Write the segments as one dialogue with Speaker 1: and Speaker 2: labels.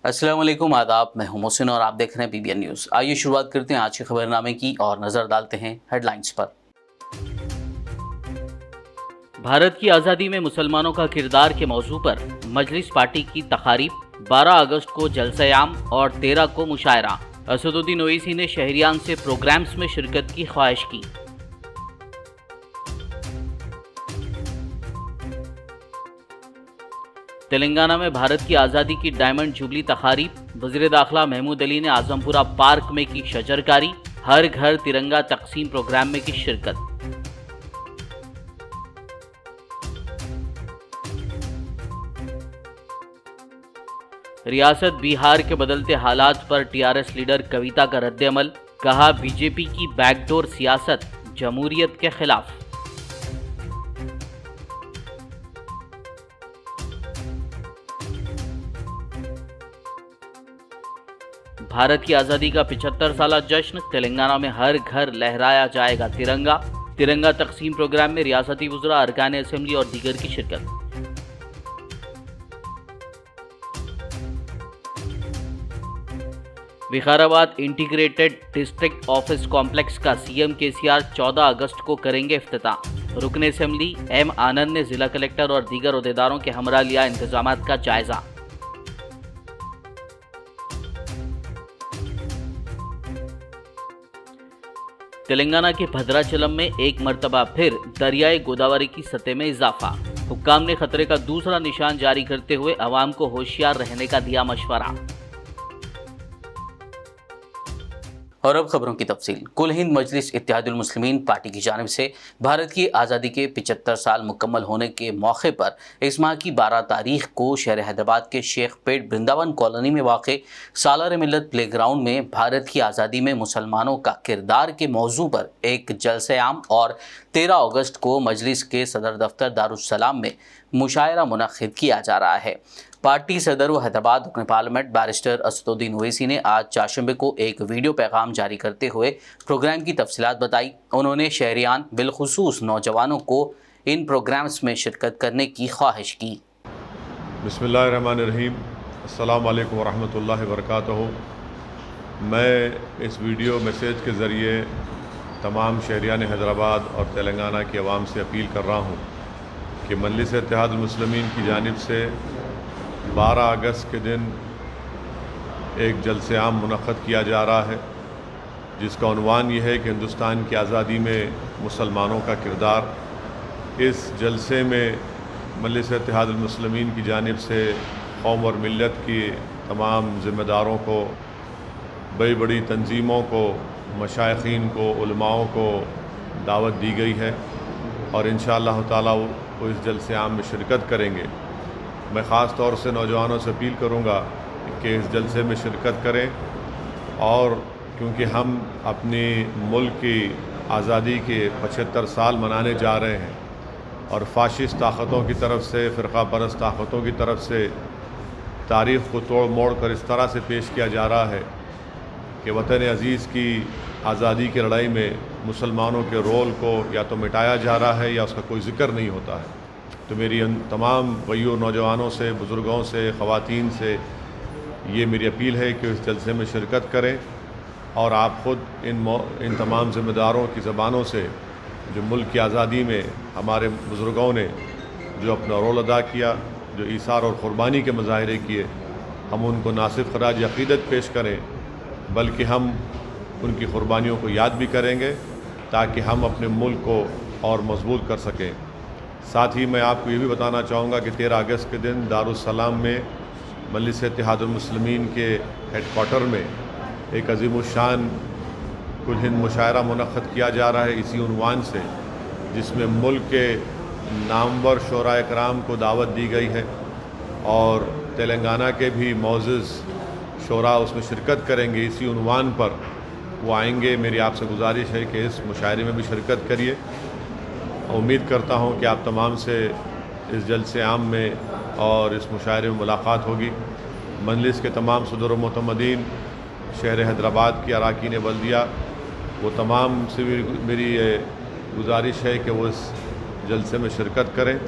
Speaker 1: अस्सलाम वालेकुम, आदाब। मैं हूं मोहसिन और आप देख रहे हैं PBN न्यूज़। आइए शुरुआत करते हैं आज के खबरनामे की और नज़र डालते हैं हेडलाइंस पर। भारत की आज़ादी में मुसलमानों का किरदार के मौजू पर मजलिस पार्टी की तकारीब। 12 अगस्त को जलसे-ए-आम और 13 को मुशायरा। असदुद्दीन ओवैसी ने शहरियान से प्रोग्राम्स में शिरकत की ख्वाहिश की। तेलंगाना में भारत की आज़ादी की डायमंड जुबली तकारीब। वज़ीर दाखिला महमूद अली ने आजमपुरा पार्क में की शजरकारी। हर घर तिरंगा तकसीम प्रोग्राम में की शिरकत। रियासत बिहार के बदलते हालात पर TRS लीडर कविता का रद्द-ए-अमल। कहा, बीजेपी की बैकडोर सियासत जमहूरियत के खिलाफ। भारत की आज़ादी का 75 साला जश्न। तेलंगाना में हर घर लहराया जाएगा तिरंगा। तिरंगा तकसीम प्रोग्राम में रियासती वज़रा, अरकान असेंबली और दीगर की शिरकत। Vikarabad integrated district office complex का CM KCR 14 अगस्त को करेंगे इफ्तिताह। रुकन असेंबली M आनंद ने जिला कलेक्टर और दीगर ओहदेदारों के हमरा लिया इंतजामात का जायजा। तेलंगाना के भद्राचलम में एक मरतबा फिर दरियाए गोदावरी की सतह में इजाफा। हुक्काम ने खतरे का दूसरा निशान जारी करते हुए अवाम को होशियार रहने का दिया मशवरा। और अब खबरों की तफसील। कुल हिंद मजलिस इत्तेहादुल मुस्लिमीन पार्टी की जानिब से भारत की आज़ादी के 75 साल मुकम्मल होने के मौके पर इस माह की 12 तारीख को शहर हैदराबाद के शेख पेट वृंदावन कॉलोनी में वाक़े सालार मिल्लत प्ले ग्राउंड में भारत की आज़ादी में मुसलमानों का किरदार के मौजू पर एक जलसे-आम और 13 अगस्त को मजलिस के सदर दफ्तर दारुस्सलाम में मुशायरा मुनक़्क़िद किया जा रहा है। पार्टी सदर व हैदराबाद रुकन पार्लियामेंट बैरिस्टर असदुद्दीन ओवैसी ने आज चारशंबे को एक वीडियो पैगाम जारी करते हुए प्रोग्राम की तफसीलात बताई। उन्होंने शहरियान बिलखुसूस नौजवानों को इन प्रोग्राम्स में शिरकत करने की ख्वाहिश की।
Speaker 2: बिस्मिल्लाहिर्रहमानिर्रहीम, अस्सलामु अलैकुम वरहमतुल्लाहि वबरकातुहू। मैं इस वीडियो मैसेज के ज़रिए तमाम शहरियान हैदराबाद और तेलंगाना की आवाम से अपील कर रहा हूँ कि मजलिस इत्तेहादुल मुस्लिमीन की जानिब से 12 अगस्त के दिन एक जलसे-आम मुनक़्क़द किया जा रहा है, जिसका उन्वान ये है कि हिंदुस्तान की आज़ादी में मुसलमानों का किरदार। इस जलसे में मजलिस इत्तेहादुल मुस्लिमीन की जानिब से कौम और मिल्लत की तमाम ज़िम्मेदारों को, बड़ी बड़ी तंजीमों को, मशाइख़ीन को, उलमाओं को दावत दी गई है और इंशाअल्लाह ताला वो इस जलसे-आम में शिरकत करेंगे। मैं ख़ास तौर से नौजवानों से अपील करूँगा कि इस जलसे में शिरकत करें और क्योंकि हम अपनी मुल्क की आज़ादी के 75 साल मनाने जा रहे हैं और फ़ाशिस्ट ताक़तों की तरफ से, फ़िरक़ा परस्त ताक़तों की तरफ से तारीख़ को तोड़ मोड़ कर इस तरह से पेश किया जा रहा है कि वतन अज़ीज़ की आज़ादी की लड़ाई में मुसलमानों के रोल को या तो मिटाया जा रहा है या उसका कोई ज़िक्र नहीं होता है। तो मेरी उन तमाम गय्यूर नौजवानों से, बुज़ुर्गों से, ख़वातीन से ये मेरी अपील है कि इस जलसे में शिरकत करें और आप ख़ुद इन तमाम ज़िम्मेदारों की ज़बानों से जो मुल्क की आज़ादी में हमारे बुज़ुर्गों ने जो अपना रोल अदा किया, जो ईसार और क़ुरबानी के मुज़ाहरे किए, हम उनको ना सिर्फ़ ख़राज अक़ीदत पेश करें बल्कि हम उनकी क़ुरबानियों को याद भी करेंगे ताकि हम अपने मुल्क को और मजबूत कर सकें। साथ ही मैं आपको ये भी बताना चाहूँगा कि 13 अगस्त के दिन दारुस्सलाम में मजलिस इत्तेहादुल मुस्लिमीन के हेडक्वार्टर में एक अज़ीमुश्शान कुल हिंद मुशायरा मुनक़्क़िद किया जा रहा है इसी उन्वान से, जिसमें मुल्क के नामवर शोरा इकराम को दावत दी गई है और तेलंगाना के भी मोअज़्ज़ज़ शोरा उसमें शिरकत करेंगे। इसी उन्वान पर वो आएंगे। मेरी आपसे गुजारिश है कि इस मुशायरे में भी शिरकत करिए। उम्मीद करता हूँ कि आप तमाम से इस जलसे-आम में और इस मुशायरे में मुलाकात होगी। मजलिस के तमाम सदर व मुतमदीन, शहर हैदराबाद की अरकान बल्दिया, वो तमाम से मेरी गुजारिश है कि वो इस जलसे में शिरकत करें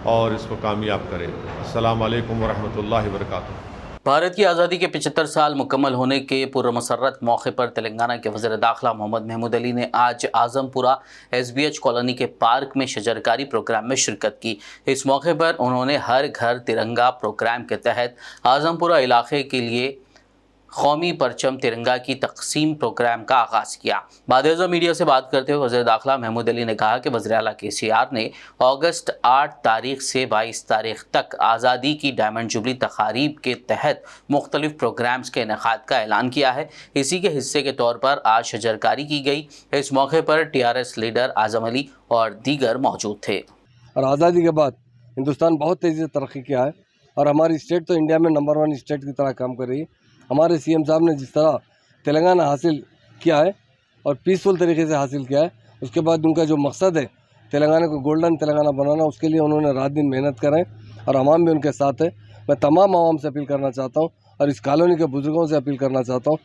Speaker 2: और इसको कामयाब करें। अस्सलामु अलैकुम वरहमतुल्लाहि वबरकातुहू।
Speaker 1: भारत की आज़ादी के 75 साल मुकम्मल होने के पूर्व मसर्रत मौके पर तेलंगाना के वज़ीर दाखिला मोहम्मद महमूद अली ने आज आज़मपुरा SBH कॉलोनी के पार्क में शजरकारी प्रोग्राम में शिरकत की। इस मौके पर उन्होंने हर घर तिरंगा प्रोग्राम के तहत आज़मपुरा इलाके के लिए कौमी परचम तिरंगा की तकसीम प्रोग्राम का आगाज़ किया। बाद मीडिया से बात करते हुए वज़ीर दाखिला महमूद अली ने कहा कि वज़ीर आला KCR ने अगस्त 8 तारीख से 22 तारीख तक आज़ादी की डायमंड जुबली तकारीब के तहत मुख्तलिफ प्रोग्राम्स के इनेकाद का ऐलान किया है। इसी के हिस्से के तौर पर आज शजरकारी की गई। इस मौके पर TRS लीडर आज़म अली और दीगर मौजूद थे।
Speaker 3: और आज़ादी के बाद हिंदुस्तान बहुत तेज़ी से तरक्की किया है और हमारी स्टेट तो इंडिया में नंबर 1 स्टेट की तरह काम कर रही है। हमारे CM साहब ने जिस तरह तेलंगाना हासिल किया है और पीसफुल तरीके से हासिल किया है, उसके बाद उनका जो मकसद है तेलंगाना को गोल्डन तेलंगाना बनाना, उसके लिए उन्होंने रात दिन मेहनत करें और अवाम भी उनके साथ है। मैं तमाम अवाम से अपील करना चाहता हूँ और इस कॉलोनी के बुज़ुर्गों से अपील करना चाहता हूँ,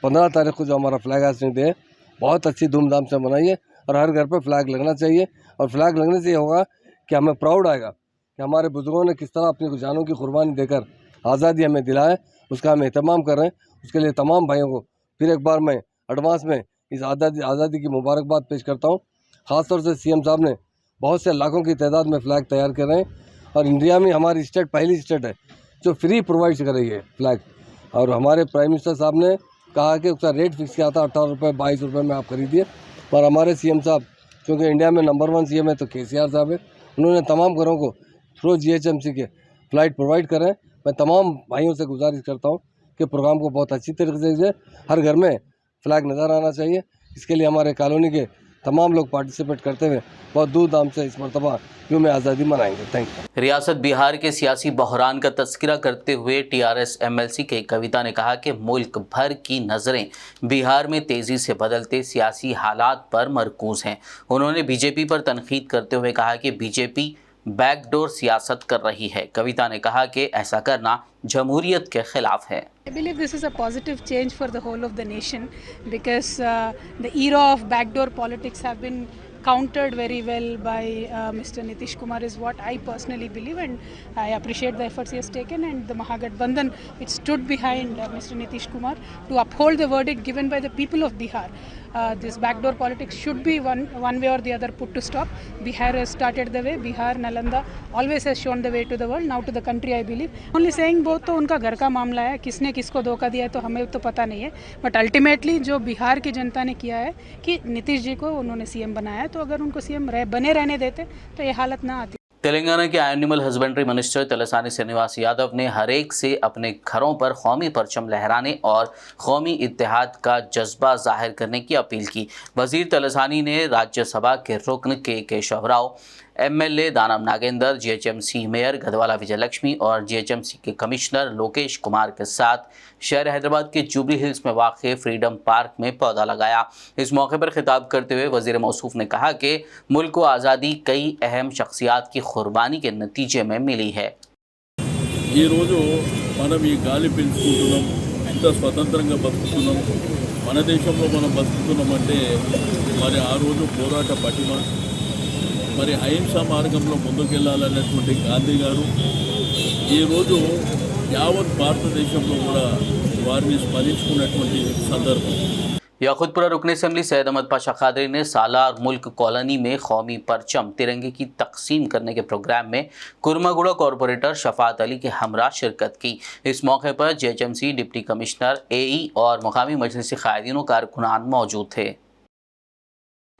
Speaker 3: 15 तारीख को जो हमारा फ्लैग हाइस्टिंग डे है बहुत अच्छी धूमधाम से मनाइए और हर घर पर फ्लैग लगना चाहिए। और फ्लैग लगने से ये होगा कि हमें प्राउड आएगा कि हमारे बुज़ुर्गों ने किस तरह अपनी जानों की कुर्बानी देकर आज़ादी हमें दिलाए, उसका हम एहतमाम कर रहे हैं। उसके लिए तमाम भाइयों को फिर एक बार मैं एडवांस में इस आज़ादी की मुबारकबाद पेश करता हूँ। ख़ास तौर से CM साहब ने बहुत से लाखों की तादाद में फ़्लैग तैयार कर रहे हैं और इंडिया में हमारी स्टेट पहली स्टेट है जो फ्री प्रोवाइड कर रही है फ़्लैग। और हमारे प्राइम मिनिस्टर साहब ने कहा कि उसका रेट फिक्स किया था 18 रुपये 22 रुपये में आप खरीदिए। और हमारे CM साहब क्योंकि इंडिया में नंबर 1 CM है तो KCR साहब है, उन्होंने तमाम घरों को थ्रू GHMC के फ़्लाइट प्रोवाइड करें। मैं तमाम भाइयों से गुजारिश करता हूँ कि प्रोग्राम को बहुत अच्छी तरीके से हर घर में फ़्लैग नज़र आना चाहिए। इसके लिए हमारे कॉलोनी के तमाम लोग पार्टिसिपेट करते हुए बहुत धूमधाम से इस मरतबा यूम आज़ादी मनाएंगे। Thank you.
Speaker 1: रियासत बिहार के सियासी बहरान का तस्करा करते हुए TRS MLC के कविता ने कहा कि मुल्क भर की नज़रें बिहार में तेज़ी से बदलते सियासी हालात पर मरकूज़ हैं। उन्होंने BJP पर तनकीद करते हुए कहा कि BJP बैकडोर सियासत कर रही है। कविता ने कहा कि ऐसा करना जमहूरियत के खिलाफ है।
Speaker 4: I believe this is a positive change for the whole of the nation because the era of backdoor politics have been countered very well by Mr. Nitish Kumar is what I personally believe, and I appreciate the efforts he has taken, and the Mahagathbandhan which stood behind Mr. Nitish Kumar to uphold the verdict given by the people of Bihar. This backdoor politics should be one way or the other put to stop. Bihar has started the way. Bihar, Nalanda always has shown the way to the world, now to the country I believe. Only saying बहुत तो उनका घर का मामला है, किसने किसको धोखा दिया है तो हमें तो पता नहीं है, बट अल्टीमेटली जो बिहार की जनता ने किया है कि नीतीश जी को उन्होंने CM बनाया, तो अगर उनको CM बने रहने देते तो ये हालत ना आती।
Speaker 1: तेलंगाना के animal husbandry minister Talasani Srinivas Yadav ने हर एक से अपने घरों पर कौमी परचम लहराने और कौमी इत्तेहाद का जज्बा जाहिर करने की अपील की। वजीर तलसानी ने राज्यसभा के रुकन के केशव राव, MLA दानम नागेंद्र, GHMC मेयर गदवाला विजयलक्ष्मी और GHMC के कमिश्नर लोकेश कुमार के साथ शहर हैदराबाद के जुबली हिल्स में वाक़ फ्रीडम पार्क में पौधा लगाया। इस मौके पर खिताब करते हुए वज़ीर मौसूफ ने कहा कि मुल्क को आज़ादी कई अहम शख्सियात की कुर्बानी के नतीजे में मिली है।
Speaker 5: ఈ రోజు మనం ఈ గాలి పీల్చుకుంటున్నాం, ఇంత స్వతంత్రంగా బతుకుతున్నాం, మన దేశంలో మనం బతుకుతున్నామంటే మరి ఆ రోజు పోరాట పటిమ, మరి అహింసా మార్గంలో ముందుకెళ్లాలనేటువంటి గాంధీ గారు ఈరోజు యావత్ భారతదేశంలో కూడా వారిని స్మరించుకున్నటువంటి సందర్భం।
Speaker 1: याकुतपुरा रुकन असम्बली सैयद अहमद पाशा कादरी ने सालार मुल्क कॉलोनी में कौमी परचम तिरंगे की तकसीम करने के प्रोग्राम में कुरमागुड़ा कॉरपोरेटर शफात अली के हमरा शिरकत की। इस मौके पर GHMC डिप्टी कमिश्नर AE और मुकामी मजलिस कायदीन कारकुनान मौजूद थे।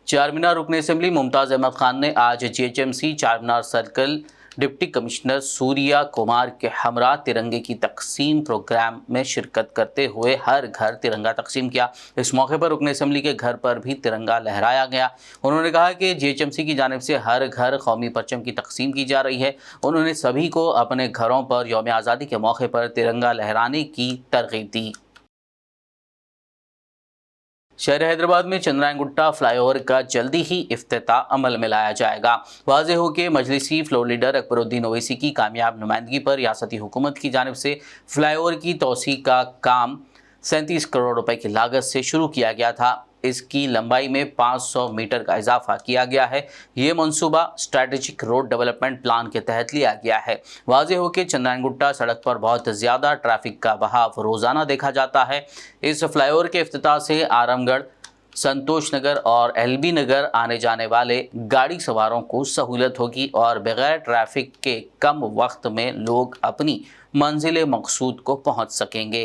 Speaker 1: चारमीनार रुकन असम्बली मुमताज़ अहमद खान ने आज GHMC Charminar circle deputy commissioner Surya Kumar के हमरा तिरंगे की तकसीम प्रोग्राम में शिरकत करते हुए हर घर तिरंगा तकसीम किया। इस मौके पर रुकन असम्बली के घर पर भी तिरंगा लहराया गया। उन्होंने कहा कि GHMC की जानिब से हर घर कौमी परचम की तकसीम की जा रही है। उन्होंने सभी को अपने घरों पर यौम आज़ादी के मौके पर तिरंगा लहराने की तरगीब दी। शहर हैदराबाद में चंद्रायन गुट्टा फ्लाईओवर का जल्दी ही इफ्तिताह अमल में लाया जाएगा। वाज़ेह हो कि मजलिसी फ्लोर लीडर अकबरुद्दीन ओवैसी की कामयाब नुमाइंदगी पर रियासती हुकूमत की जानिब से फ्लाईओवर की तोसी का काम 37 करोड़ रुपए की लागत से शुरू किया गया था। इसकी लंबाई में 500 मीटर का इजाफा किया गया है। ये मंसूबा स्ट्रैटेजिक रोड डेवलपमेंट प्लान के तहत लिया गया है। वाज़ेह हो कि चंद्रायनगुट्टा सड़क पर बहुत ज़्यादा ट्रैफिक का बहाव रोज़ाना देखा जाता है। इस फ्लाईओवर के इफ्तिताह से आरामगढ़, संतोष नगर और एलबी नगर आने जाने वाले गाड़ी सवारों को सहूलत होगी और बगैर ट्रैफिक के कम वक्त में लोग अपनी मंजिल मकसूद को पहुंच सकेंगे।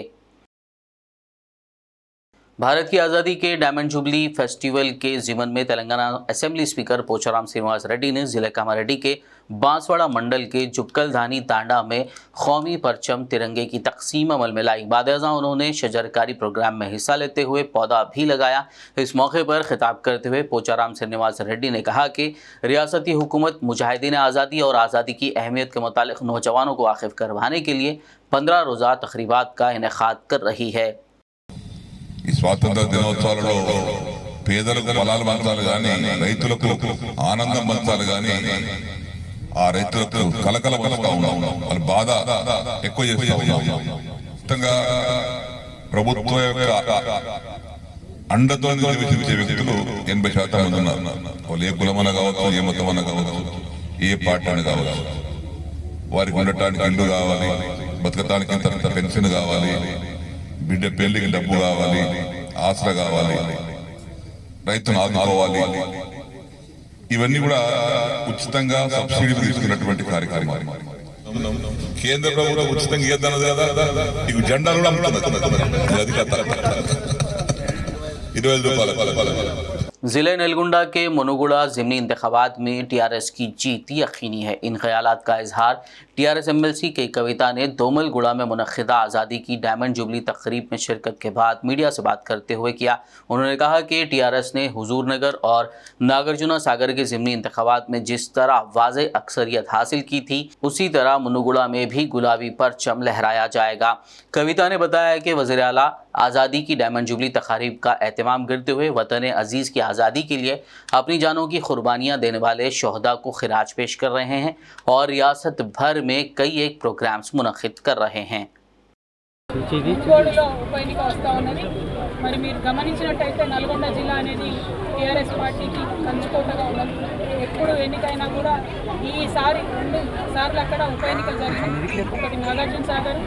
Speaker 1: भारत की आज़ादी के डायमंड जुबली फेस्टिवल के ज़िमन में तेलंगाना असेंबली स्पीकर पोचाराम श्रीनिवास रेड्डी ने ज़िले कामारेड्डी के बांसवाड़ा मंडल के जुक्कलधानी तांडा में कौमी परचम तिरंगे की तकसीम अमल में लाई। बादशाह उन्होंने शजरकारी प्रोग्राम में हिस्सा लेते हुए पौधा भी लगाया। इस मौके पर खिताब करते हुए पोचाराम श्रीनिवास रेड्डी ने कहा कि रियासती हुकूमत मुजाहिदीन आज़ादी और आज़ादी की अहमियत के मुतालिक नौजवानों को वाकिफ़ करवाने के लिए 15 रोज़ा तकरीबात का इनेकाद कर रही है।
Speaker 6: ఈ స్వాతంత్ర దినోత్సవాలలో పేదలకు ఫలాలు పంచాలి కానీ రైతులకు ఆనందం పంచాలి కానీ ఆ రైతులకు కలకల పలుకుతా ఉన్నాం, వాళ్ళ బాధ ఎక్కువ చేస్తూ ఉన్నాం. మొత్తంగా ప్రభుత్వం యొక్క అండతో నివసించే వ్యక్తులు 80% మంది ఉన్నారు. వాళ్ళు ఏ కులమన కావచ్చు, ఏ మతమన కావచ్చు, ఏ పార్టీ అని కావచ్చు. వారికి ఉండటానికి ఇల్లు కావాలి, బతకటానికి ఇంత పెన్షన్ కావాలి, బిడ్డ పెళ్లికి డబ్బు కావాలి, ఆసరా కావాలి, రైతును ఆదుకోవాలి. ఇవన్నీ కూడా ఉచితంగా సబ్సిడీలు తీసుకున్నటువంటి కార్యక్రమాలు. కేంద్ర ప్రభుత్వం ఉచితంగా ఇవ్వద్దన్నది కదా, నీకు జెండాలు కూడా అమ్ముతున్నది. అది కథ. 20,000 రూపాయలు.
Speaker 1: ज़िले नलगुंडा के मनुगुड़ा ज़िमनी इंतखाबात में टीआरएस की जीत यकीनी है। इन ख्यालात का इजहार टीआरएस एमएलसी के कविता ने दोमलगुड़ा में मुनक्किदा आज़ादी की डायमंड जुबली तकरीब में शिरकत के बाद मीडिया से बात करते हुए किया। उन्होंने कहा कि टीआरएस ने हुजूर नगर और नागार्जुना सागर के ज़िमनी इंतखाबात में जिस तरह वाज़ेह अक्सरियत हासिल की थी, उसी तरह मनुगुड़ा में भी गुलाबी परचम लहराया जाएगा। कविता ने बताया कि वज़ीर आला आज़ादी की डायमंड जुबली तकारीब का एहतमाम करते हुए वतन अजीज़ की आज़ादी के लिए अपनी जानों की कुर्बानियाँ देने वाले शोहदा को खिराज पेश कर रहे हैं और रियासत भर में कई एक प्रोग्राम्स मुनक्किद कर रहे हैं।
Speaker 4: మునుగోడులో ఉప ఎన్నిక వస్తూ ఉన్నది. మరి మీరు గమనించినట్టయితే నల్గొండ జిల్లా అనేది టీఆర్ఎస్ పార్టీకి కంచుకోటగా ఉన్నది. ఎప్పుడు ఎన్నికైనా కూడా ఈసారి 2 సార్లు అక్కడ ఉప ఎన్నికలు జరిగినాయి. ఒకటి నాగార్జున సాగర్,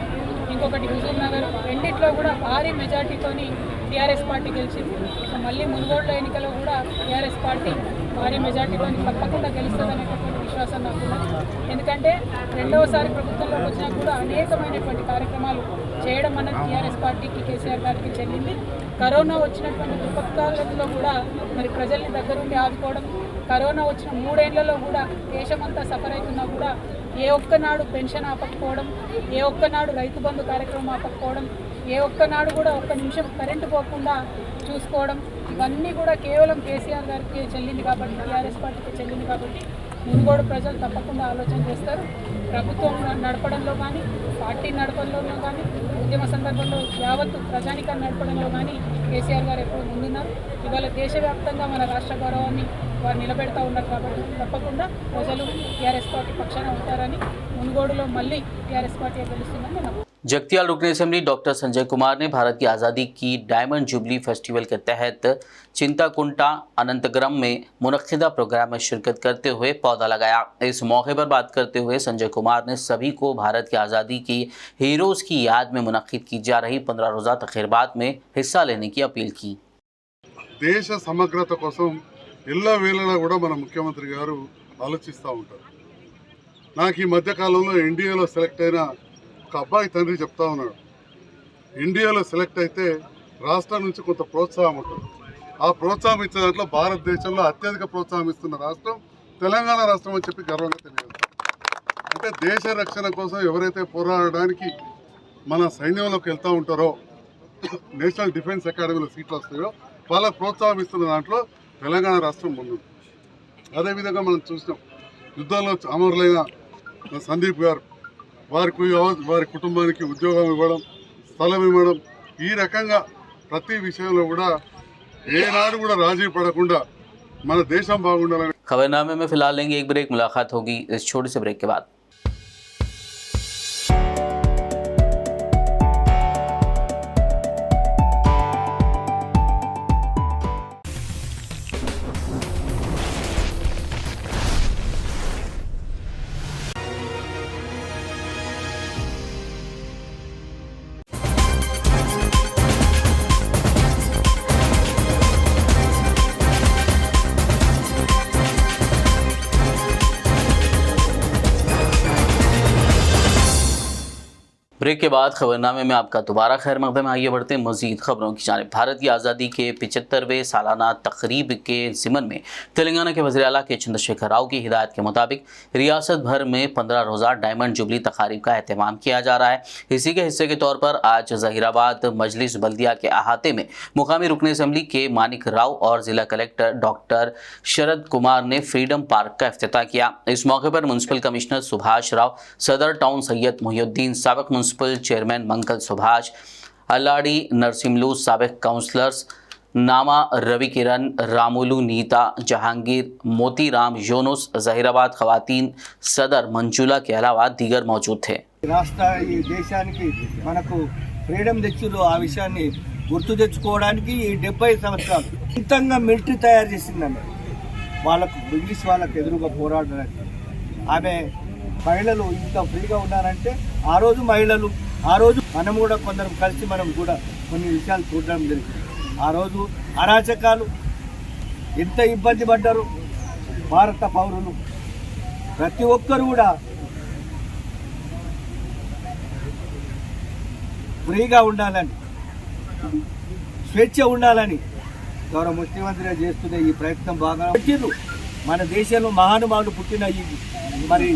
Speaker 4: ఇంకొకటి హుజూర్ నగర్. రెండిట్లో కూడా భారీ మెజార్టీతోని టీఆర్ఎస్ పార్టీ గెలిచింది. సో మళ్ళీ మునుగోడులో ఎన్నికలో కూడా టీఆర్ఎస్ పార్టీ భారీ మెజార్టీతో తప్పకుండా గెలుస్తుందనేటటువంటి విశ్వాసం నాకు ఉన్నది. ఎందుకంటే రెండవసారి ప్రభుత్వంలోకి వచ్చినా కూడా అనేకమైనటువంటి కార్యక్రమాలు చేయడం అన్నది టీఆర్ఎస్ పార్టీకి, కేసీఆర్ గారికి చెల్లింది. కరోనా వచ్చినటువంటి విపత్కాలంలో కూడా మరి ప్రజల్ని దగ్గరుండి ఆదుకోవడం, కరోనా వచ్చిన 3 ఏళ్లలో కూడా దేశమంతా సఫర్ అవుతున్నా కూడా ఏ ఒక్కనాడు పెన్షన్ ఆపకపోవడం, ఏ ఒక్కనాడు రైతు బంధు కార్యక్రమం ఆపకపోవడం, ఏ ఒక్కనాడు కూడా ఒక్క నిమిషం కరెంటు పోకుండా చూసుకోవడం, ఇవన్నీ కూడా కేవలం కేసీఆర్ గారికి చెల్లింది కాబట్టి, టీఆర్ఎస్ పార్టీకి చెల్లింది కాబట్టి మునుగోడు ప్రజలు తప్పకుండా ఆలోచన చేస్తారు. ప్రభుత్వం నడపడంలో కానీ, పార్టీ నడపడంలో కానీ, ఉద్యమ సందర్భంలో యావత్తు ప్రజానికాన్ని నడపడంలో కానీ కేసీఆర్ గారు ఎప్పుడు ముందున్నారు. ఇవాళ దేశవ్యాప్తంగా మన రాష్ట్ర గౌరవాన్ని వారు నిలబెడతా ఉన్నారు కాబట్టి తప్పకుండా ప్రజలు టీఆర్ఎస్ పార్టీ పక్షాన ఉంటారని, మునుగోడులో మళ్ళీ టీఆర్ఎస్ పార్టీ గెలుస్తుందని నేను
Speaker 1: जगतियाल रुकन असेंबली डॉक्टर संजय कुमार ने भारत की आज़ादी की डायमंड जुबली फेस्टिवल के तहत चिंताकुंटा अनंतगरम में मुनक्किदा प्रोग्राम में शिरकत करते हुए पौधा लगाया। इस मौके पर बात करते हुए संजय कुमार ने सभी को भारत की आज़ादी की हीरोज़ की याद में मुनक्किद की जा रही 15 रोज़ा तकरीबात में हिस्सा लेने की अपील की।
Speaker 7: దేశ సమగ్రత కోసం ఎల్ల వేళలా కూడా మన ముఖ్యమంత్రి గారు ఆలోచిస్తూ ఉంటారు. నాకు ఈ మధ్యకాలంలో ఎన్డీఏలో సెలెక్ట్ అయిన ఒక అబ్బాయి తండ్రి చెప్తా ఉన్నాడు, ఎన్డీఏలో సెలెక్ట్ అయితే రాష్ట్రం నుంచి కొంత ప్రోత్సాహం ఉంటుంది. ఆ ప్రోత్సాహం ఇచ్చే దాంట్లో భారతదేశంలో అత్యధిక ప్రోత్సాహం ఇస్తున్న రాష్ట్రం తెలంగాణ రాష్ట్రం అని చెప్పి గర్వంగా తెలియజేస్తారు. అంటే దేశ రక్షణ కోసం ఎవరైతే పోరాడడానికి మన సైన్యంలోకి వెళ్తూ ఉంటారో, నేషనల్ డిఫెన్స్ అకాడమీలో సీట్లు వస్తాయో వాళ్ళకు ప్రోత్సాహం ఇస్తున్న దాంట్లో తెలంగాణ రాష్ట్రం ముందుంది. అదేవిధంగా మనం చూసినాం, యుద్ధంలో అమరులైన సందీప్ గారు, వారి కుటుంబానికి ఉద్యోగం ఇవ్వడం, స్థలం ఇవ్వడం, ఈ రకంగా ప్రతి విషయంలో కూడా ఏనాడు కూడా రాజీ పడకుండా మన దేశం బాగుండాలని।
Speaker 1: खबरनामे में फिलहाल लेंगे एक ब्रेक, मुलाकात होगी इस छोटे से ब्रेक के बाद। ब्रेक के बाद खबरनामे में आपका दोबारा खैर मकदम। आइए बढ़ते हैं मजीद खबरों की जानिब। भारत की आज़ादी के 75वें सालाना तकरीब के ज़िमन में तेलंगाना के वज़ीर आला के चंद्रशेखर राव की हिदायत के मुताबिक रियासत भर में 15 रोज़ा डायमंड जुबली तकारीब का एहतमाम किया जा रहा है। इसी के हिस्से के तौर पर आज ज़हीराबाद मजलिस बल्दिया के अहाते में मुकामी रुकन असम्बली के मानिक राव और ज़िला कलेक्टर डॉक्टर शरद कुमार ने फ्रीडम पार्क का इफ्तिताह किया। इस मौके पर म्यूनसिपल कमिश्नर सुभाष राव, सदर टाउन सैयद मोहिउद्दीन, साबिक म्यूनसिपल चेयरमैन मंगल सुभाष, अल्लाडी नरसिम्लू, साबिक काउंसलर्स नामा रवि किरण, रामुलू नीता, जहांगीर, मोतीराम, यूनुस, ज़हीराबाद खवातीन सदर मंजुला के अलावा दीगर मौजूद थे।
Speaker 8: రాష్ట్ర ఈ దేశానికి మనకు ఫ్రీడమ్ తెచ్చిరు ఆ విషయాన్ని గుర్తు తెచ్చుకోవడానికి ఈ 70 సంవత్సరాలు ఇంతంగా మిలిటరీ తయారు చేసిందండి వాళ్ళకు బ్రిటిష్ వాళ్ళకు ఎదురుగా పోరాడడానికి. ఆమె మహిళలు ఇంత ఫ్రీగా ఉన్నారంటే ఆ రోజు మహిళలు, ఆ రోజు మనం కూడా కొందరు కలిసి మనం కూడా కొన్ని విషయాలు చూడడం జరిగింది. ఆ రోజు అరాచకాలు ఎంత ఇబ్బంది పడ్డారు భారత పౌరులు, ప్రతి ఒక్కరు కూడా ఫ్రీగా ఉండాలని, స్వేచ్ఛ ఉండాలని గౌరవ ముఖ్యమంత్రిగా చేస్తున్న ఈ ప్రయత్నం బాగా పెట్టిరు. మన దేశంలో మహానుభావులు పుట్టిన మరి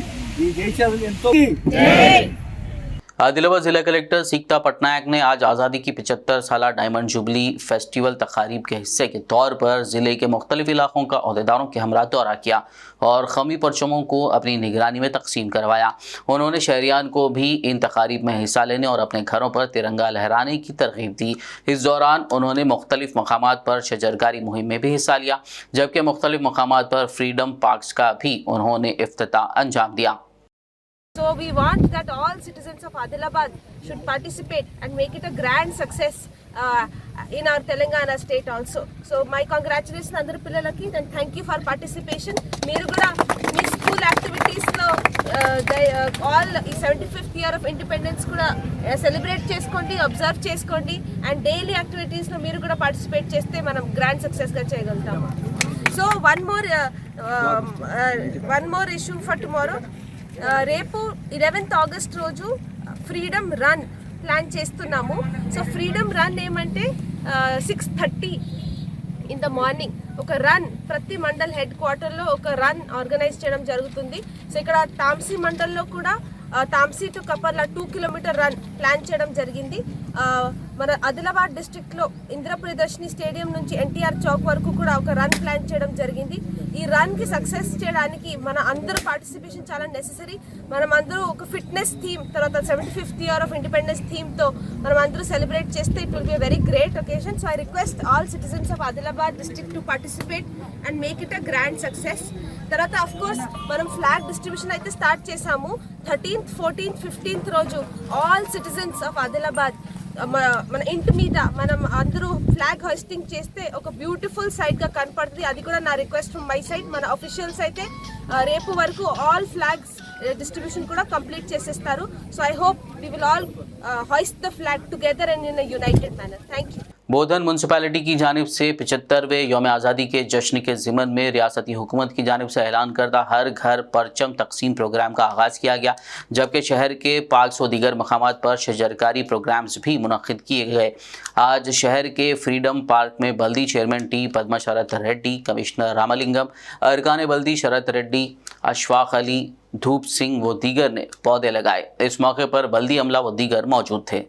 Speaker 8: ఈ దేశం ఎంతో.
Speaker 1: आदिलाबाद जिला कलेक्टर सीकता पटनायक ने आज आज़ादी की 75 साला डायमंड जुबली फेस्टिवल तकारीब के हिस्से के तौर पर ज़िले के मुख्तलिफ इलाकों का अहदेदारों के हमरा दौरा किया और ख़मी परचमों को अपनी निगरानी में तकसीम करवाया। उन्होंने शहरियान को भी इन तकारीब में हिस्सा लेने और अपने घरों पर तिरंगा लहराने की तरगीब दी। इस दौरान उन्होंने मुख्तलिफ मकामात पर शजरकारी मुहिम में भी हिस्सा लिया, जबकि मुख्तलिफ मकामात पर फ्रीडम पार्क्स का भी उन्होंने इफ्तिताह अंजाम दिया।
Speaker 9: So we want that all citizens of Adilabad should participate and make it a grand success in our Telangana state also. So my congratulations andar pillalaki and thank you for participation. Meeru kuda mee school activities lo all 75th year of independence kuda celebrate cheskondi, observe cheskondi and daily activities lo meeru kuda participate cheste manam grand success ga cheyagaltam. So one more issue for tomorrow. రేపు 11th August రోజు freedom run plan చేస్తున్నాము. So freedom run ఏమంటే 6:30 in the morning ఒక run ప్రతి mandal head క్వార్టర్లో ఒక run organise చేయడం జరుగుతుంది. సో ఇక్కడ తాంసీ మండల్లో కూడా Tamsi to Kaparla 2 kilometre run plan చేయడం జరిగింది. మన ఆదిలాబాద్ డిస్ట్రిక్ట్లో ఇంద్రప్రియదర్శిని స్టేడియం నుంచి ఎన్టీఆర్ చౌక్ వరకు కూడా ఒక రన్ ప్లాన్ చేయడం జరిగింది. ఈ రన్కి సక్సెస్ చేయడానికి మన అందరూ పార్టిసిపేషన్ చాలా నెసెసరీ. మనం అందరూ ఒక ఫిట్నెస్ థీమ్, తర్వాత 75th ఇయర్ ఆఫ్ ఇండిపెండెన్స్ థీమ్తో మనం అందరూ సెలబ్రేట్ చేస్తే it will be very great occasion. So I request all citizens of Adilabad district to participate and make it a grand success. తర్వాత అఫ్ కోర్స్ మనం flag distribution అయితే start చేసాము. 13th, 14th, 15th రోజు all citizens of Adilabad మన ఇంటి మీద మనం అందరూ ఫ్లాగ్ హోస్టింగ్ చేస్తే ఒక బ్యూటిఫుల్ సైట్ గా కనపడుతుంది. అది కూడా నా రిక్వెస్ట్ ఫ్రమ్ మై సైడ్. మన అఫీషియల్స్ అయితే రేపు వరకు ఆల్ ఫ్లాగ్స్ డిస్ట్రిబ్యూషన్ కూడా కంప్లీట్ చేసేస్తారు. So I hope we will all hoist the flag together and in a united manner. Thank you.
Speaker 1: Bodhan municipality की जानिब से 75वें यौम आज़ादी के जश्न के ज़िमन में रियासती हुकूमत की जानिब से ऐलान करदा हर घर परचम तकसीम प्रोग्राम का आगाज़ किया गया, जबकि शहर के 500 दीगर मकामात पर शजरकारी प्रोग्राम्स भी मुनक़िद किए गए। आज शहर के फ्रीडम पार्क में बल्दी चेयरमैन टी पद्मा शरत रेड्डी, कमिश्नर रामलिंगम, अरकान बल्दी शरत रेड्डी, अशफाक अली, धूप सिंह व दीगर ने पौधे लगाए। इस मौके पर बल्दी अमला व दीगर मौजूद थे।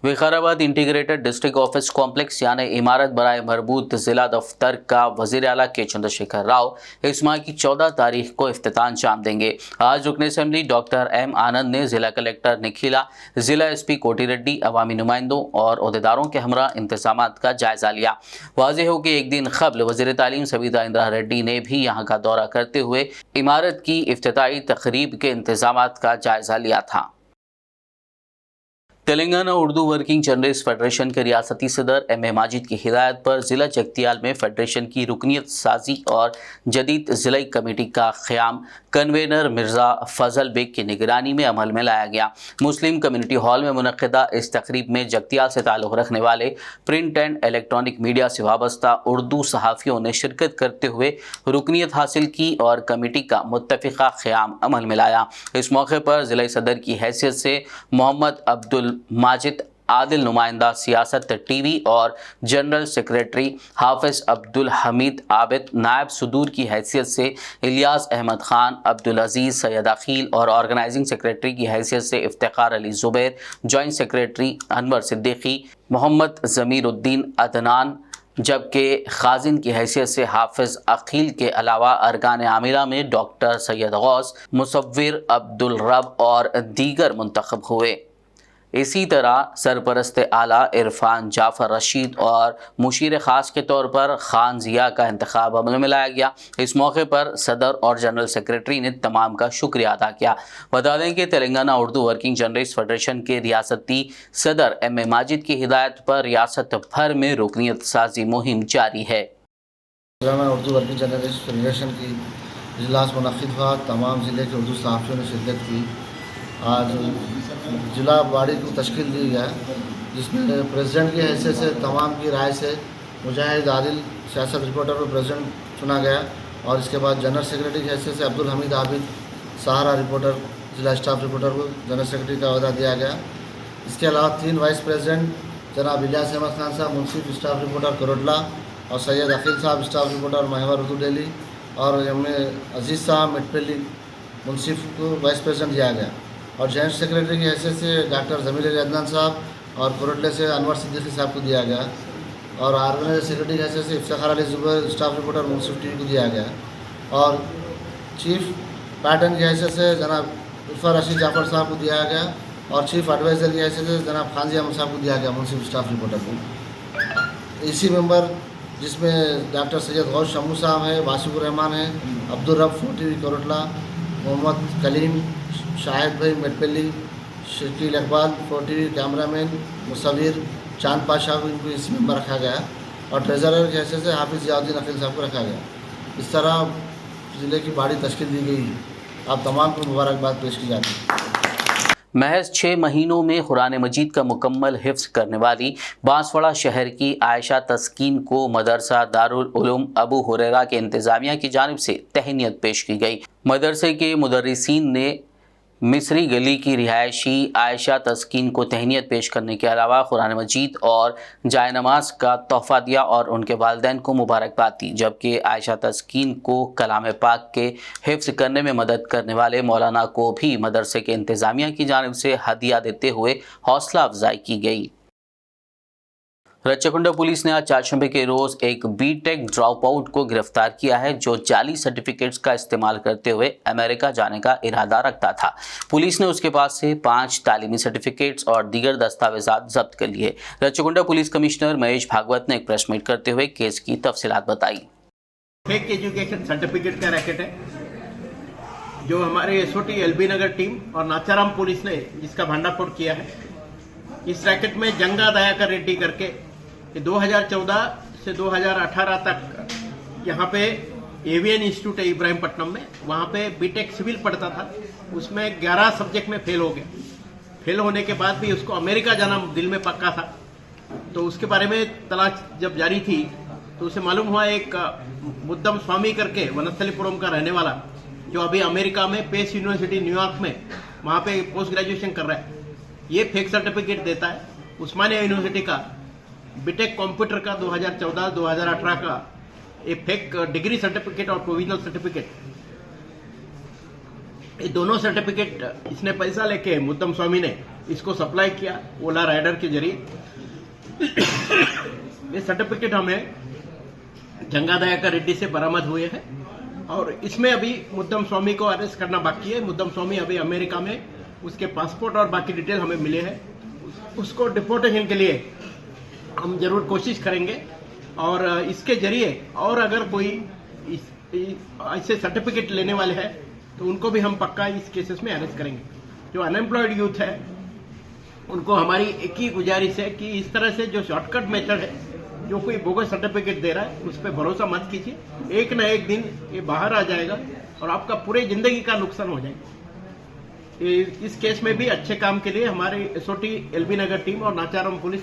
Speaker 1: Vikarabad integrated district office complex यानी इमारत बराए मरबूत ज़िला दफ्तर का वज़ीर आला के चंद्रशेखर राव इस माह की 14 तारीख को इफ्तिताह अंजाम देंगे। आज रुकन असम्बली डॉक्टर एम आनंद ने ज़िला कलेक्टर निखिला, ज़िला SP कोटी रेड्डी, अवामी नुमाइंदों और अहदेदारों के हमरा इंतजामात का जायज़ा लिया। वाज़ेह हो कि एक दिन क़ब्ल वज़ीर तालीम सबिता इंदिरा रेड्डी ने भी यहाँ का दौरा करते हुए इमारत की इफ्तिताही तकरीब के इंतजामात का जायज़ा लिया था। Telangana Urdu working journalist federation के रियासती सदर M.A. माजिद की हिदायत पर जिला जगतियाल में फेडरेशन की रुकनियत साजी और जदीद जिला कमेटी का क़याम कन्वेनर मिर्ज़ा फजल बेग की निगरानी में अमल में लाया गया। मुस्लिम कम्युनिटी हॉल में मुनक़िदा इस तकरीब में जगतियाल से ताल्लुक़ रखने वाले प्रिंट एंड इलेक्ट्रॉनिक मीडिया से वाबस्ता उर्दू सहाफ़ियों ने शिरकत करते हुए रुकनियत हासिल की और कमेटी का मुत्तफ़िक़ा क़याम अमल में लाया। इस मौके पर ज़िला सदर की हैसियत से मोहम्मद अब्दुल माजिद आदिल नुमाइंदा सियासत टीवी और जनरल सेक्रेटरी हाफिज अब्दुल हमीद आबिद नायब सदूर की हैसियत से इलियास अहमद खान अब्दुल अजीज़ सैयद अकील और ऑर्गेनाइजिंग सेक्रेटरी की हैसियत से इफ्तिखार अली ज़ुबैर, जॉइंट सेक्रेटरी अनवर सिद्दीकी, मोहम्मद ज़मीरुद्दीन अदनान, जबकि खाजिन की हैसियत से हाफिज अकील के अलावा अरकान आमिला में डॉक्टर सैयद गौस, मुसव्विर अब्दुल रब और दीगर मुंतखब हुए। इसी तरह सरपरस्त आला इरफान जाफ़र रशीद और मुशीर ख़ास के तौर पर खान ज़िया का इंतखाब अमल में लाया गया। इस मौके पर सदर और जनरल सेक्रेटरी ने तमाम का शुक्रिया अदा किया। बता दें कि Telangana Urdu working journalist federation के रियासती सदर M.A. माजिद की हिदायत पर रियासत भर में रुकनियत साजी मुहिम जारी है।
Speaker 10: Telangana Urdu working journalist federation की इजलास मुनक़िद हुआ। तमाम ज़िले के उर्दू सहाफ़ियों ने शिरकत की। आज जिला बॉडी को तश्कील दी है जिसमें प्रेसिडेंट की हैसियत से तमाम की राय से मुजाहिद आदिल सियासत रिपोर्टर को प्रेसिडेंट चुना गया और इसके बाद जनरल सेक्रेटरी की हैसियत से अब्दुल हमीद आबिद सहारा रिपोर्टर जिला स्टाफ रिपोर्टर को जनरल सेक्रेटरी का अहदा दिया गया। इसके अलावा 3 वाइस प्रेसिडेंट जनाब इलियास अहमद खान साहब मुंसिफ स्टाफ रिपोर्टर करोटला और सैयद अकील साहब स्टाफ रिपोर्टर महवर उर्दू डेली और M.A. अजीज़ साहब मिटपल्ली मुंसिफ को वाइस प्रेसिडेंट दिया गया और जॉइंट सेक्रेटरी की हैसियत से डॉक्टर ज़मीर अली अदनान साहब और कोरटले से अनवर सिद्दीकी साहब को दिया गया और ऑर्गेनाइजर सेक्रेटरी की हैसियत से इफ्तिखार अली ज़ुबैर स्टाफ रिपोर्टर मुंसिफ टीवी को दिया गया और चीफ पैटर्न की हैसियत से जनाब इरफा रशीद जाफ़र साहब को दिया गया और चीफ एडवाइज़र की हैसियत से जनाब खान ज़िया साहब को दिया गया मुंसिफ स्टाफ रिपोर्टर को। इसी मेंबर जिसमें डॉक्टर सैयद गौस शम्मू साहब है, वासिकुर रहमान है, अब्दुल रब टीवी कोरटला, मोहम्मद कलीम शाहिद भाई मेटपल्ली, शकील इकबाल टीवी कैमरामैन, मुसव्विर चांद पाशा को इनको इस मेंबर रखा गया और ट्रेजरर की हैसियत से हाफिज ज़ियाउद्दीन अकील साहब को रखा गया। इस तरह ज़िले की बॉडी तश्कील दी गई। आप तमाम को मुबारकबाद पेश की जाती है।
Speaker 1: महज 6 महीनों में कुरान मजीद का मुकम्मल हिफ्ज़ करने वाली बांसवाड़ा शहर की आयशा तस्कीन को मदरसा दारुल उलूम अबू हुरैरा के इंतज़ामिया की जानिब से तहनीत पेश की गई। मदरसे के मुदर्रिसीन ने मिस्री गली की रिहायशी आयशा तस्कीन को तहनीत पेश करने के अलावा कुरान मजीद और जायनमाज का तोहफ़ा दिया और उनके वालिदैन को मुबारकबाद दी, जबकि आयशा तस्कीन को कलाम पाक के हिफ्ज़ करने में मदद करने वाले मौलाना को भी मदरसे के इंतज़ामिया की जानिब से हदिया देते हुए हौसला अफजाई की गई। रच्चकुंडा पुलिस ने आज चारशंबे के रोज़ एक बीटेक ड्रॉप आउट को गिरफ्तार किया है जो जाली सर्टिफिकेट्स का इस्तेमाल करते हुए अमेरिका जाने का इरादा रखता था। पुलिस ने उसके पास से 5 तालीमी सर्टिफिकेट्स और दीगर दस्तावेजात जब्त कर लिए। रच्चकुंडा पुलिस कमिश्नर महेश भागवत ने एक प्रेस मीट करते हुए केस की तफसीलात बताई।
Speaker 11: फेक एजुकेशन सर्टिफिकेट का रैकेट है जो हमारे SOT LB नगर टीम और नाचाराम पुलिस ने जिसका भंडाफोड़ किया है। इस रैकेट में जंगा दयाकर रेड्डी करके 2014 से 2018 तक यहाँ पे एवियन इंस्टीट्यूट है इब्राहिमपट्टनम में, वहाँ पे बीटेक सिविल पढ़ता था। उसमें 11 सब्जेक्ट में फेल हो गया। फेल होने के बाद भी उसको अमेरिका जाना दिल में पक्का था। तो उसके बारे में तलाश जब जारी थी तो उसे मालूम हुआ एक मुद्दम स्वामी करके वनस्थलीपुरम का रहने वाला जो अभी अमेरिका में पेस यूनिवर्सिटी न्यूयॉर्क में वहाँ पे पोस्ट ग्रेजुएशन कर रहा है, ये फेक सर्टिफिकेट देता है। उस्मानिया यूनिवर्सिटी का बीटेक कंप्यूटर का 2014-2018 का एक फेक डिग्री सर्टिफिकेट और प्रोविजनल सर्टिफिकेट, ये दोनों सर्टिफिकेट इसने पैसा लेके मुद्दम स्वामी ने इसको सप्लाई किया ओला राइडर के जरिए। ये सर्टिफिकेट हमें जंगा दयाकर रेड्डी से बरामद हुए हैं और इसमें अभी मुद्दम स्वामी को अरेस्ट करना बाकी है। मुद्दम स्वामी अभी अमेरिका में, उसके पासपोर्ट और बाकी डिटेल हमें मिले हैं। उसको डिपोर्टेशन के लिए हम जरूर कोशिश करेंगे और इसके जरिए और अगर कोई ऐसे सर्टिफिकेट लेने वाले हैं तो उनको भी हम पक्का इस केसेस में अरेस्ट करेंगे। जो अनएम्प्लॉयड यूथ है उनको हमारी एक ही गुजारिश है कि इस तरह से जो शॉर्टकट मेथड है, जो कोई बोगस सर्टिफिकेट दे रहा है उस पर भरोसा मत कीजिए। एक ना एक दिन ये बाहर आ जाएगा और आपका पूरे जिंदगी का नुकसान हो जाएगा। इस केस में भी अच्छे काम के लिए हमारे एसओटी एलबी नगर टीम और नाचाराम पुलिस,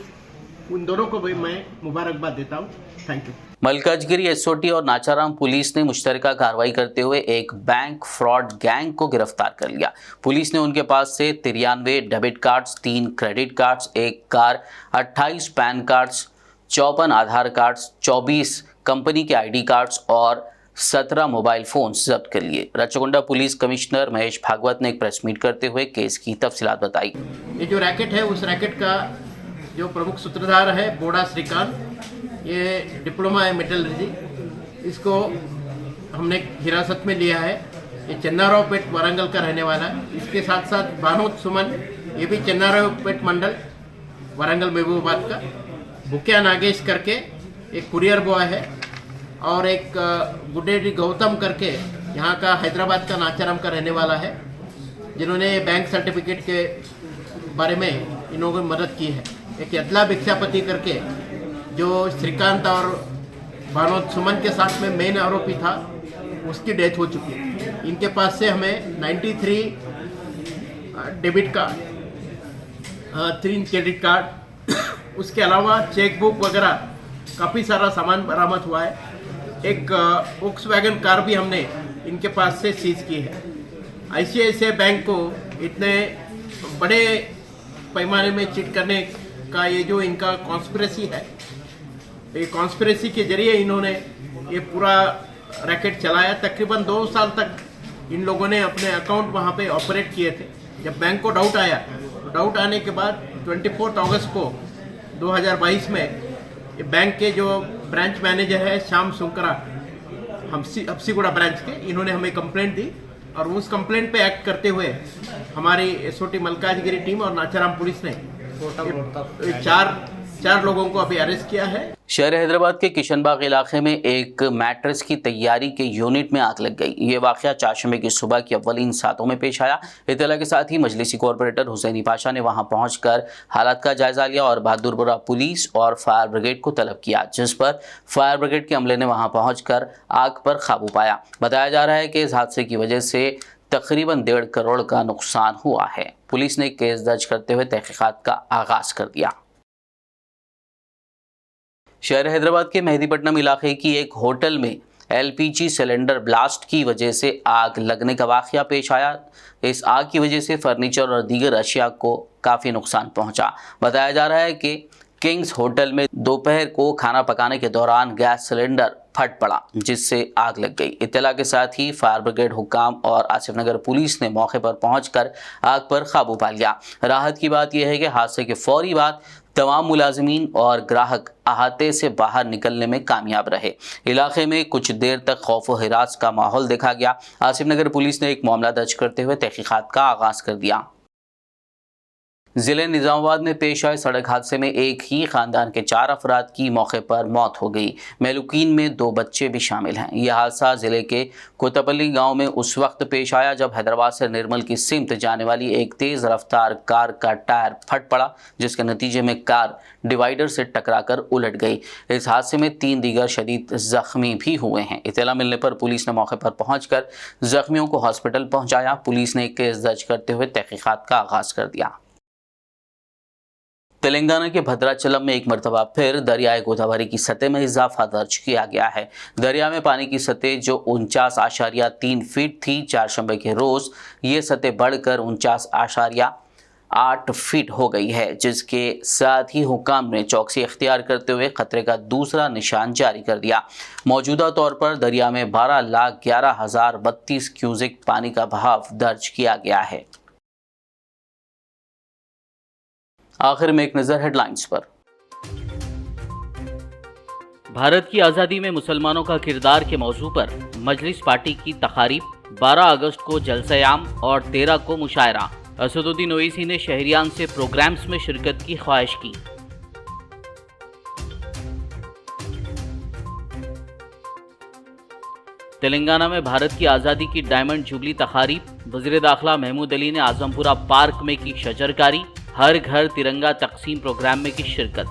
Speaker 11: उन दोनों को भी मैं मुबारकबाद देता हूँ। Thank you.
Speaker 1: मलकाजगिरी एसओटी और नाचाराम पुलिस ने मुश्तरका कार्रवाई करते हुए एक बैंक फ्रॉड गैंग को गिरफ्तार कर लिया। पुलिस ने उनके पास से 93 debit cards, 3 credit cards, 1 car, 28 pan cards, 54 आधार कार्ड्स, 24 कंपनी के आईडी कार्ड्स और 17 मोबाइल फोन्स जब्त कर लिए। रचगोंडा पुलिस कमिश्नर महेश भागवत ने एक प्रेस मीट करते हुए केस की तफसीलात बताई।
Speaker 11: ये जो रैकेट है, उस रैकेट का जो प्रमुख सूत्रधार है बोड़ा श्रीकांत, ये डिप्लोमा है मेटलर्जी। इसको हमने हिरासत में लिया है। ये चन्नारावपेट वारंगल का रहने वाला है। इसके साथ साथ भानोद सुमन, ये भी चन्नारावपेट मंडल वारंगल महबूबाबाद का। बुकिया नागेश करके एक कुरियर बॉय है और एक गुडेडी गौतम करके यहाँ का हैदराबाद का नाचाराम का रहने वाला है, जिन्होंने बैंक सर्टिफिकेट के बारे में इन्होंने मदद की है। एक यदला भिक्षापति करके जो श्रीकांत और भानोद सुमन के साथ में मेन आरोपी था, उसकी डेथ हो चुकी है। इनके पास से हमें 93 डेबिट कार्ड, 3 क्रेडिट कार्ड, उसके अलावा चेकबुक वगैरह काफ़ी सारा सामान बरामद हुआ है। एक वोक्सवैगन कार भी हमने इनके पास से सीज की है। आईसीआईसीआई बैंक को इतने बड़े पैमाने में चीट करने का ये जो इनका कॉन्स्पिरेसी है, ये कॉन्स्पिरेसी के जरिए इन्होंने ये पूरा रैकेट चलाया। तकरीबन 2 साल तक इन लोगों ने अपने अकाउंट वहाँ पे ऑपरेट किए थे। जब बैंक को डाउट आया, तो डाउट आने के बाद 24 अगस्त को 2022 में बैंक के जो ब्रांच मैनेजर है श्याम सुंकरा, हफ्सीगुड़ा ब्रांच के, इन्होंने हमें कंप्लेंट दी और उस कंप्लेंट पे एक्ट करते हुए हमारी एसओटी मलकाजगिरी टीम और नाचाराम पुलिस ने 4 लोगों को अभी अरेस्ट किया है।
Speaker 1: शहर हैदराबाद के किशनबाग इलाके में एक मैट्रेस की तैयारी के यूनिट में आग लग गई। ये वाकया चारशंबे की सुबह की अव्वलीन सातों में पेश आया। इत्तला के साथ ही मजलिसी कॉरपोरेटर हुसैनी पाशा ने वहां पहुंचकर हालात का जायजा लिया और बहादुरपुरा पुलिस और फायर ब्रिगेड को तलब किया, जिस पर फायर ब्रिगेड के अमले ने वहां पहुंचकर आग पर काबू पाया। बताया जा रहा है कि इस हादसे की वजह से तकरीबन 1.5 करोड़ का नुकसान हुआ है। पुलिस ने केस दर्ज करते हुए तहकीकात का आगाज कर दिया। शहर हैदराबाद के मेहदीपट्टनम इलाके की एक होटल में एलपीजी सिलेंडर ब्लास्ट की वजह से आग लगने का वाकया पेश आया। इस आग की वजह से फर्नीचर और दीगर अशिया को काफ़ी नुकसान पहुंचा। बताया जा रहा है कि किंग्स होटल में दोपहर को खाना पकाने के दौरान गैस सिलेंडर फट पड़ा, जिससे आग लग गई। इत्तला के साथ ही फायर ब्रिगेड हुक्काम और आसिफ नगर पुलिस ने मौके पर पहुंचकर आग पर काबू पा लिया। राहत की बात यह है कि हादसे के फौरी बाद तमाम मुलाजिमीन और ग्राहक अहाते से बाहर निकलने में कामयाब रहे। इलाके में कुछ देर तक खौफ व हिरास का माहौल देखा गया। आसिफ नगर पुलिस ने एक मामला दर्ज करते हुए तहकीकात का आगाज कर दिया। जिले निजामाबाद में पेश आए सड़क हादसे में एक ही खानदान के 4 अफराद की मौके पर मौत हो गई। मेलुकीन में 2 बच्चे भी शामिल हैं। यह हादसा जिले के कोतपल्ली गांव में उस वक्त पेश आया जब हैदराबाद से निर्मल की सिमत जाने वाली एक तेज रफ्तार कार का टायर फट पड़ा, जिसके नतीजे में कार डिवाइडर से टकराकर उलट गई। इस हादसे में 3 दीगर शदीद जख्मी भी हुए हैं। इत्तला मिलने पर पुलिस ने मौके पर पहुंचकर जख्मियों को हॉस्पिटल पहुंचाया। पुलिस ने केस दर्ज करते हुए तहकीकात का आगाज कर दिया। तेलंगाना के भद्राचलम में एक मरतबा फिर दरियाए गोदावरी की सतह में इजाफा दर्ज किया गया है। दरिया में पानी की सतह जो 49.3 फीट थी, चारशंबे के रोज ये सतह बढ़कर 49.8 फीट हो गई है, जिसके साथ ही हुकाम ने चौकसी इख्तियार करते हुए खतरे का दूसरा निशान जारी कर दिया। मौजूदा तौर पर दरिया में 12,11,032 क्यूसेक पानी का बहाव दर्ज किया गया है। आखिर में एक नज़र हेडलाइंस पर। भारत की आज़ादी में मुसलमानों का किरदार के मौजू पर मजलिस पार्टी की तकारीब। 12 अगस्त को जलसे-आम और 13 को मुशायरा। असदुद्दीन ओवैसी ने शहरियान से प्रोग्राम्स में शिरकत की ख्वाहिश की। तेलंगाना में भारत की आज़ादी की डायमंड जुबली तकारीब। वज़ीर दाखिला महमूद अली ने आजमपुरा पार्क में की शजरकारी। हर घर तिरंगा तकसीम प्रोग्राम में की शिरकत।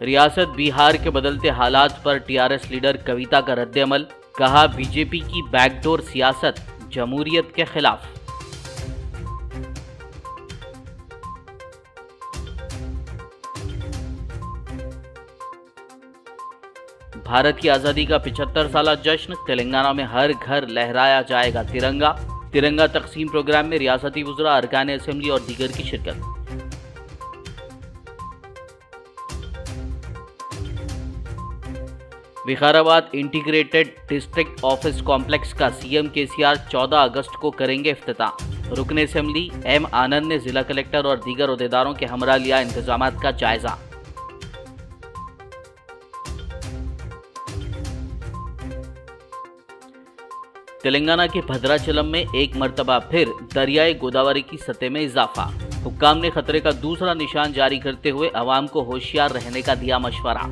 Speaker 1: रियासत बिहार के बदलते हालात पर टीआरएस लीडर कविता का रद्द-ए-अमल, कहा बीजेपी की बैकडोर सियासत जमहूरियत के खिलाफ। भारत की आजादी का 75 साला जश्न, तेलंगाना में हर घर लहराया जाएगा तिरंगा। तिरंगा तकसीम प्रोग्राम में रियासती वुज़रा, अरकान असेंबली और दीगर की शिरकत। Vikarabad integrated district office complex का सीएम केसीआर 14 अगस्त को करेंगे इफ्तिताह। रुकन असेंबली एम आनंद ने जिला कलेक्टर और दीगर ओहदेदारों के हमरा लिया इंतजामात का जायजा। तेलंगाना के भद्राचलम में एक मर्तबा फिर दरियाई गोदावरी की सतह में इजाफा। हुक्काम ने खतरे का दूसरा निशान जारी करते हुए अवाम को होशियार रहने का दिया मशवरा।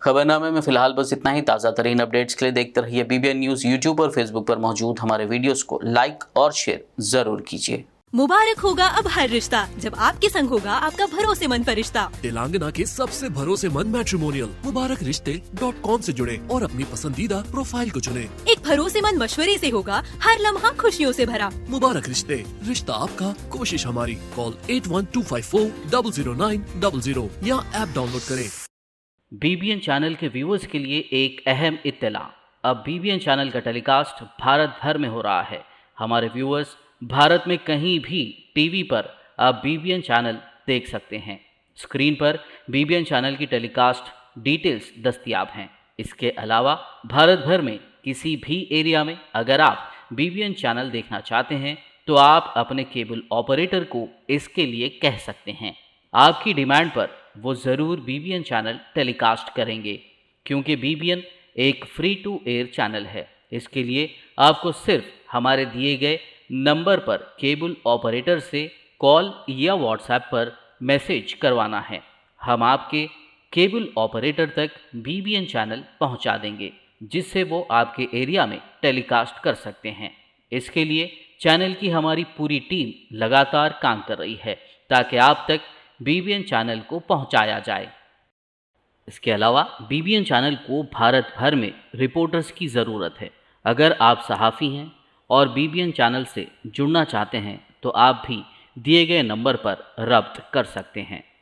Speaker 1: खबरनामे में फिलहाल बस इतना ही। ताज़ा तरीन अपडेट्स के लिए देखते रहिए BBN न्यूज़। यूट्यूब और फेसबुक पर मौजूद हमारे वीडियोस को लाइक और शेयर जरूर कीजिए।
Speaker 12: मुबारक होगा अब हर रिश्ता जब आपके संग होगा आपका भरोसेमंद फरिश्ता।
Speaker 13: तेलंगाना के सबसे भरोसेमंद मैट्रिमोनियल मुबारकरिश्ते.com से जुड़े और अपनी पसंदीदा प्रोफाइल को चुने।
Speaker 12: एक भरोसेमंद मशवरे से होगा हर लम्हा खुशियों से भरा।
Speaker 13: मुबारक रिश्ते, रिश्ता आपका, कोशिश हमारी। कॉल 8125400900 या ऐप डाउनलोड करें।
Speaker 1: BBN चैनल के व्यूअर्स के लिए एक अहम इत्तला। अब BBN चैनल का टेलीकास्ट भारत भर में हो रहा है। हमारे व्यूअर्स भारत में कहीं भी टीवी पर अब BBN चैनल देख सकते हैं। स्क्रीन पर BBN चैनल की टेलीकास्ट डिटेल्स दस्तयाब हैं। इसके अलावा भारत भर में किसी भी एरिया में अगर आप BBN चैनल देखना चाहते हैं तो आप अपने केबल ऑपरेटर को इसके लिए कह सकते हैं। आपकी डिमांड पर वो ज़रूर BBN चैनल टेलीकास्ट करेंगे, क्योंकि BBN एक फ्री टू एयर चैनल है। इसके लिए आपको सिर्फ हमारे दिए गए नंबर पर केबल ऑपरेटर से कॉल या व्हाट्सएप पर मैसेज करवाना है। हम आपके केबल ऑपरेटर तक BBN चैनल पहुंचा देंगे, जिससे वो आपके एरिया में टेलीकास्ट कर सकते हैं। इसके लिए चैनल की हमारी पूरी टीम लगातार काम कर रही है ताकि आप तक BBN चैनल को पहुंचाया जाए। इसके अलावा BBN चैनल को भारत भर में रिपोर्टर्स की ज़रूरत है। अगर आप सहाफ़ी हैं और BBN चैनल से जुड़ना चाहते हैं तो आप भी दिए गए नंबर पर रब्त कर सकते हैं।